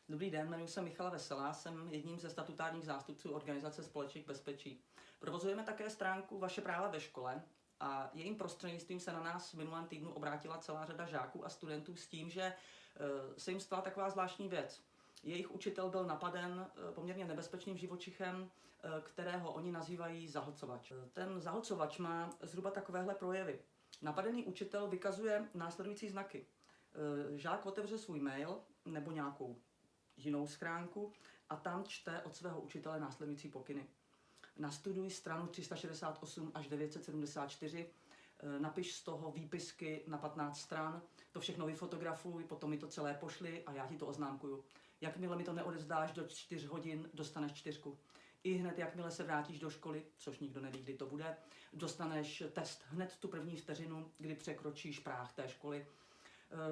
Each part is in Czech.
Dobrý den, jmenuji se Michala Veselá, jsem jedním ze statutárních zástupců organizace Společník bezpečí. Provozujeme také stránku Vaše práva ve škole a jejím prostřednictvím se na nás v minulém týdnu obrátila celá řada žáků a studentů s tím, že se jim stala taková zvláštní věc. Jejich učitel byl napaden poměrně nebezpečným živočichem, kterého oni nazývají zahlcovač. Ten zahlcovač má zhruba takovéhle projevy. Napadený učitel vykazuje následující znaky. Žák otevře svůj mail nebo nějakou jinou schránku a tam čte od svého učitele následující pokyny. Nastuduj stranu 368 až 974, napiš z toho výpisky na 15 stran, to všechno vyfotografuj, potom mi to celé pošli a já ti to oznámkuju. Jakmile mi to neodevzdáš do 4 hodin, dostaneš 4. I hned, jakmile se vrátíš do školy, což nikdo neví, kdy to bude, dostaneš test hned tu první vteřinu, kdy překročíš práh té školy.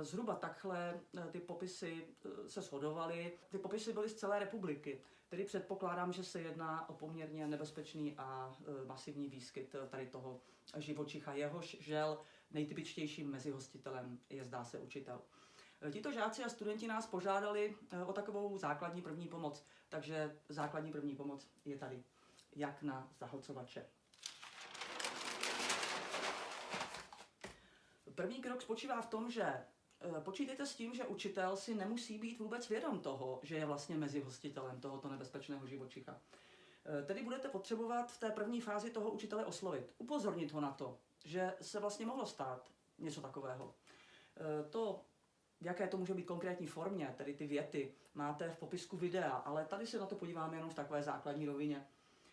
Zhruba takhle ty popisy se shodovaly. Ty popisy byly z celé republiky, tedy předpokládám, že se jedná o poměrně nebezpečný a masivní výskyt tady toho živočicha. Jehož žel nejtypičtějším mezihostitelem je, zdá se, učitel. Tito žáci a studenti nás požádali o takovou základní první pomoc, takže základní první pomoc je tady, jak na zahlcovače. První krok spočívá v tom, že počítejte s tím, že učitel si nemusí být vůbec vědom toho, že je vlastně mezihostitelem tohoto nebezpečného živočicha. Tedy budete potřebovat v té první fázi toho učitele oslovit, upozornit ho na to, že se vlastně mohlo stát něco takového. To, v jaké to může být konkrétní formě, tedy ty věty, máte v popisku videa, ale tady se na to podíváme jenom v takové základní rovině.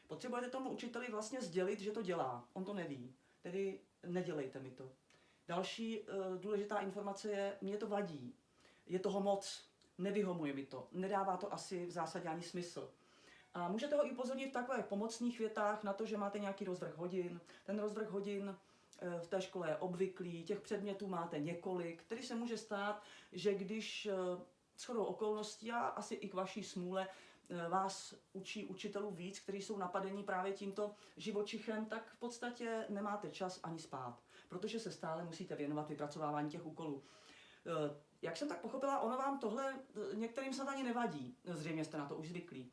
Potřebujete tomu učiteli vlastně sdělit, že to dělá, on to neví, tedy nedělejte mi to. Další důležitá informace je, mě to vadí, je toho moc, nevyhomuje mi to, nedává to asi v zásadě ani smysl. A můžete ho i upozornit v takových pomocných větách na to, že máte nějaký rozvrh hodin. Ten rozvrh hodin v té škole je obvyklý, těch předmětů máte několik, který se může stát, že když shodou okolností a asi i k vaší smůle vás učí učitelů víc, kteří jsou napadení právě tímto živočichem, tak v podstatě nemáte čas ani spát, protože se stále musíte věnovat vypracovávání těch úkolů. Jak jsem tak pochopila, ono vám tohle některým snad ani nevadí, zřejmě jste na to už zvyklí.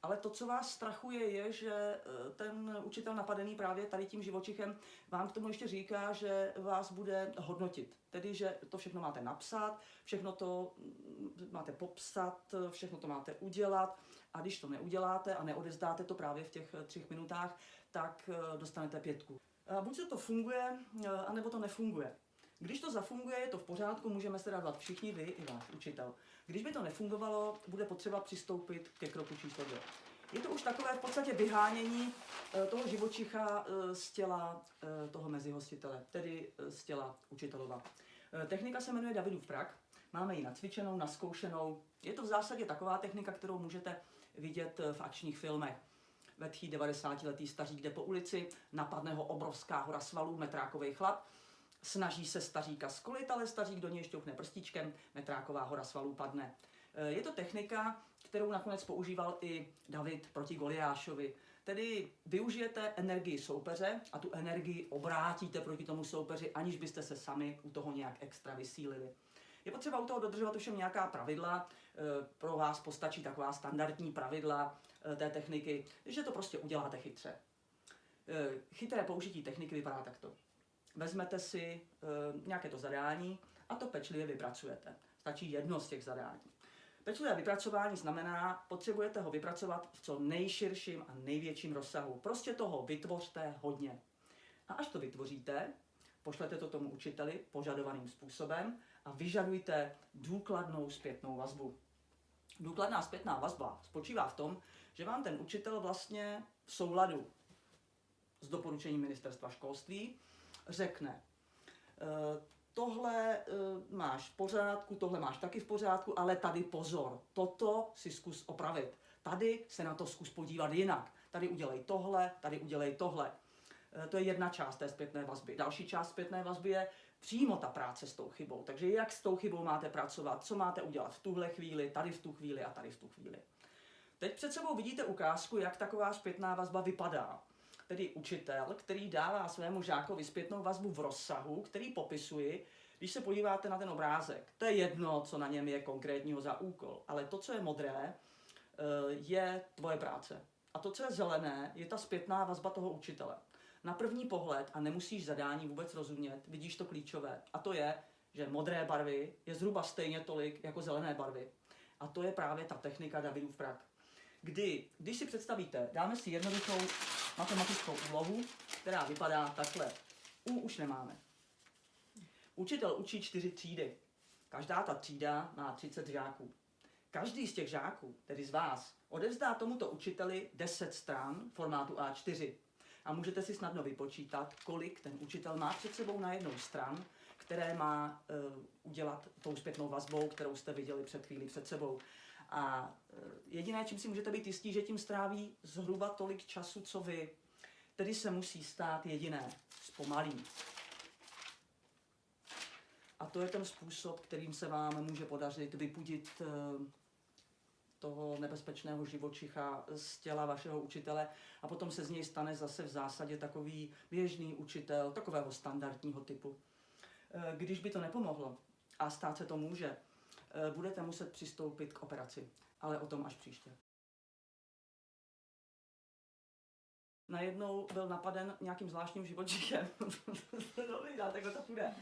Ale to, co vás strachuje, je, že ten učitel napadený právě tady tím živočichem vám k tomu ještě říká, že vás bude hodnotit. Tedy, že to všechno máte napsat, všechno to máte popsat, všechno to máte udělat a když to neuděláte a neodevzdáte to právě v těch 3 minutách, tak dostanete 5. A buď to funguje, anebo to nefunguje. Když to zafunguje, je to v pořádku, můžeme se radovat všichni, vy i váš učitel. Když by to nefungovalo, bude potřeba přistoupit ke kroku číslo 2. Je to už takové v podstatě vyhánění toho živočicha z těla toho mezihostitele, tedy z těla učitelova. Technika se jmenuje Davidův prak, máme ji nacvičenou, naskoušenou. Je to v zásadě taková technika, kterou můžete vidět v akčních filmech. Vetchý 90letý stařík jde po ulici, napadne ho obrovská hora svalů, metrákovej chlap, snaží se staříka skolit, ale stařík do něj šťouchne prstíčkem, metráková hora svalů padne. Je to technika, kterou nakonec používal i David proti Goliášovi. Tedy využijete energii soupeře a tu energii obrátíte proti tomu soupeři, aniž byste se sami u toho nějak extra vysílili. Je potřeba u toho dodržovat ovšem nějaká pravidla, pro vás postačí taková standardní pravidla té techniky, že to prostě uděláte chytře. Chytré použití techniky vypadá takto. Vezmete si nějaké to zadání a to pečlivě vypracujete. Stačí jedno z těch zadání. Pečlivé vypracování znamená, potřebujete ho vypracovat v co nejširším a největším rozsahu. Prostě toho vytvořte hodně. A až to vytvoříte, pošlete to tomu učiteli požadovaným způsobem a vyžadujte důkladnou zpětnou vazbu. Důkladná zpětná vazba spočívá v tom, že vám ten učitel vlastně v souladu s doporučením Ministerstva školství řekne, tohle máš v pořádku, tohle máš taky v pořádku, ale tady pozor, toto si zkus opravit. Tady se na to zkus podívat jinak. Tady udělej tohle, tady udělej tohle. To je jedna část té zpětné vazby. Další část zpětné vazby je přímo ta práce s tou chybou. Takže jak s tou chybou máte pracovat, co máte udělat v tuhle chvíli, tady v tu chvíli a tady v tu chvíli. Teď před sebou vidíte ukázku, jak taková zpětná vazba vypadá. Tedy učitel, který dává svému žákovi zpětnou vazbu v rozsahu, který popisuji, Když se podíváte na ten obrázek, to je jedno, co na něm je konkrétního za úkol, ale to, co je modré, je tvoje práce. A to, co je zelené, je ta zpětná vazba toho učitele. Na první pohled, a nemusíš zadání vůbec rozumět, vidíš to klíčové. A to je, že modré barvy je zhruba stejně tolik jako zelené barvy. A to je právě ta technika Davidův prak. Když si představíte, dáme si jednoduchou matematickou úlohu, která vypadá takhle. Už nemáme. Učitel učí 4 třídy. Každá ta třída má 30 žáků. Každý z těch žáků, tedy z vás, odevzdá tomuto učiteli 10 stran formátu A4. A můžete si snadno vypočítat, kolik ten učitel má před sebou na jednou stran, které má udělat tou zpětnou vazbou, kterou jste viděli před chvílí před sebou. A jediné, čím si můžete být jistí, že tím stráví zhruba tolik času, co vy. Tedy se musí stát jediné, zpomalí. A to je ten způsob, kterým se vám může podařit vypudit toho nebezpečného živočicha z těla vašeho učitele a potom se z něj stane zase v zásadě takový běžný učitel, takového standardního typu. Když by to nepomohlo, a stát se to může, budete muset přistoupit k operaci, ale o tom až příště. Najednou byl napaden nějakým zvláštním živočichem. Dobrý, tak to půjde.